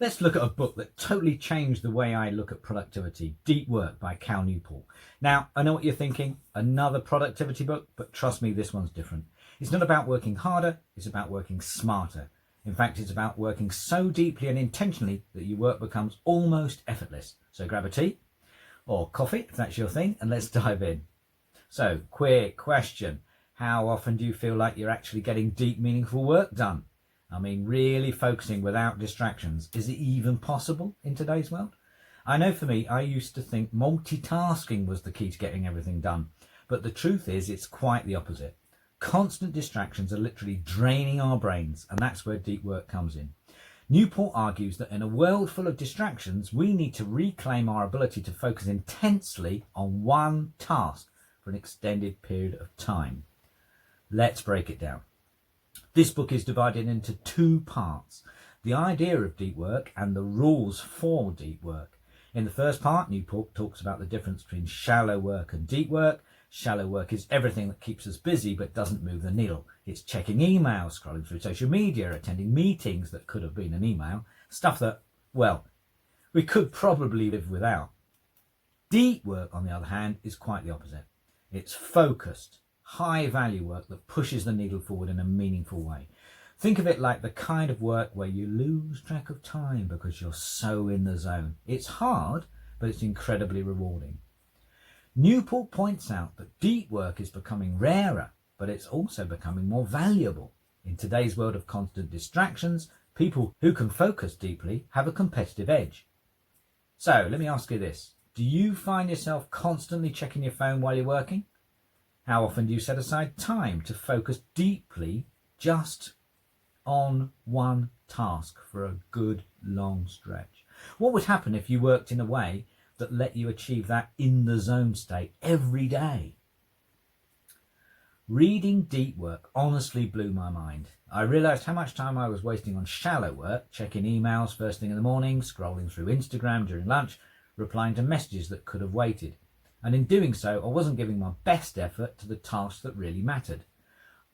Let's look at a book that totally changed the way I look at productivity, Deep Work by Cal Newport. Now, I know what you're thinking, another productivity book, but trust me, this one's different. It's not about working harder, it's about working smarter. In fact, it's about working so deeply and intentionally that your work becomes almost effortless. So grab a tea or coffee if that's your thing, and let's dive in. So, quick question. How often do you feel like you're actually getting deep, meaningful work done? I mean, really focusing without distractions. Is it even possible in today's world? I know for me, I used to think multitasking was the key to getting everything done. But the truth is, it's quite the opposite. Constant distractions are literally draining our brains, and that's where deep work comes in. Newport argues that in a world full of distractions, we need to reclaim our ability to focus intensely on one task for an extended period of time. Let's break it down. This book is divided into two parts: the idea of deep work and the rules for deep work. In the first part, Newport talks about the difference between shallow work and deep work. Shallow work is everything that keeps us busy but doesn't move the needle. It's checking emails, scrolling through social media, attending meetings that could have been an email, stuff that, well, we could probably live without. Deep work, on the other hand, is quite the opposite. It's focused, high value work that pushes the needle forward in a meaningful way. Think of it like the kind of work where you lose track of time because you're so in the zone. It's hard, but it's incredibly rewarding. Newport points out that deep work is becoming rarer, but it's also becoming more valuable. In today's world of constant distractions, people who can focus deeply have a competitive edge. So let me ask you this. Do you find yourself constantly checking your phone while you're working? How often do you set aside time to focus deeply just on one task for a good long stretch? What would happen if you worked in a way that let you achieve that in the zone state every day? Reading Deep Work honestly blew my mind. I realised how much time I was wasting on shallow work, checking emails first thing in the morning, scrolling through Instagram during lunch, replying to messages that could have waited. And in doing so, I wasn't giving my best effort to the tasks that really mattered.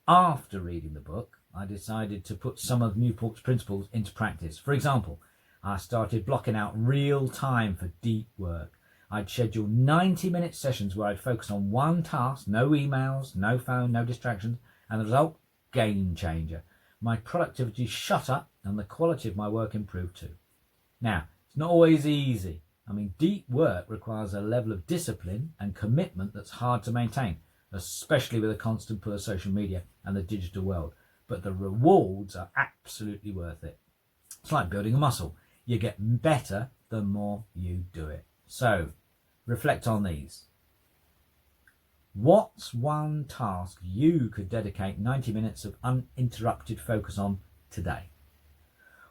After reading the book, I decided to put some of Newport's principles into practice. For example, I started blocking out real time for deep work. I'd schedule 90-minute sessions where I'd focus on one task, no emails, no phone, no distractions, and the result, game changer. My productivity shot up and the quality of my work improved too. Now, it's not always easy. I mean, deep work requires a level of discipline and commitment that's hard to maintain, especially with a constant pull of social media and the digital world. But the rewards are absolutely worth it. It's like building a muscle. You get better the more you do it. So, reflect on these. What's one task you could dedicate 90 minutes of uninterrupted focus on today?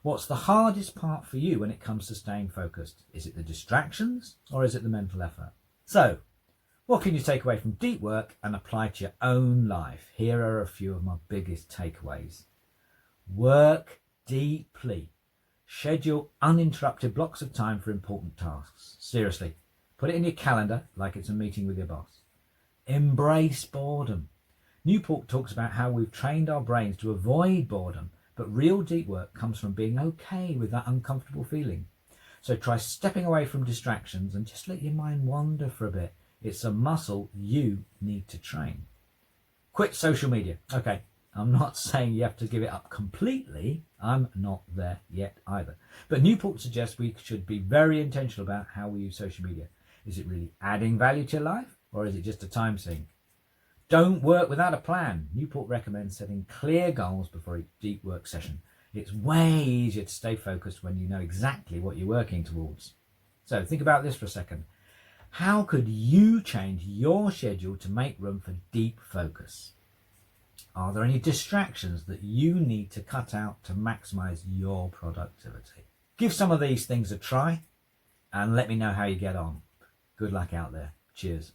What's the hardest part for you when it comes to staying focused? Is it the distractions or is it the mental effort? So, what can you take away from deep work and apply to your own life? Here are a few of my biggest takeaways. Work deeply. Schedule uninterrupted blocks of time for important tasks. Seriously, put it in your calendar like it's a meeting with your boss. Embrace boredom. Newport talks about how we've trained our brains to avoid boredom, but real deep work comes from being okay with that uncomfortable feeling. So try stepping away from distractions and just let your mind wander for a bit. It's a muscle you need to train. Quit social media. Okay, I'm not saying you have to give it up completely. I'm not there yet either. But Newport suggests we should be very intentional about how we use social media. Is it really adding value to your life, or is it just a time sink? Don't work without a plan. Newport recommends setting clear goals before a deep work session. It's way easier to stay focused when you know exactly what you're working towards. So think about this for a second. How could you change your schedule to make room for deep focus? Are there any distractions that you need to cut out to maximize your productivity? Give some of these things a try and let me know how you get on. Good luck out there. Cheers.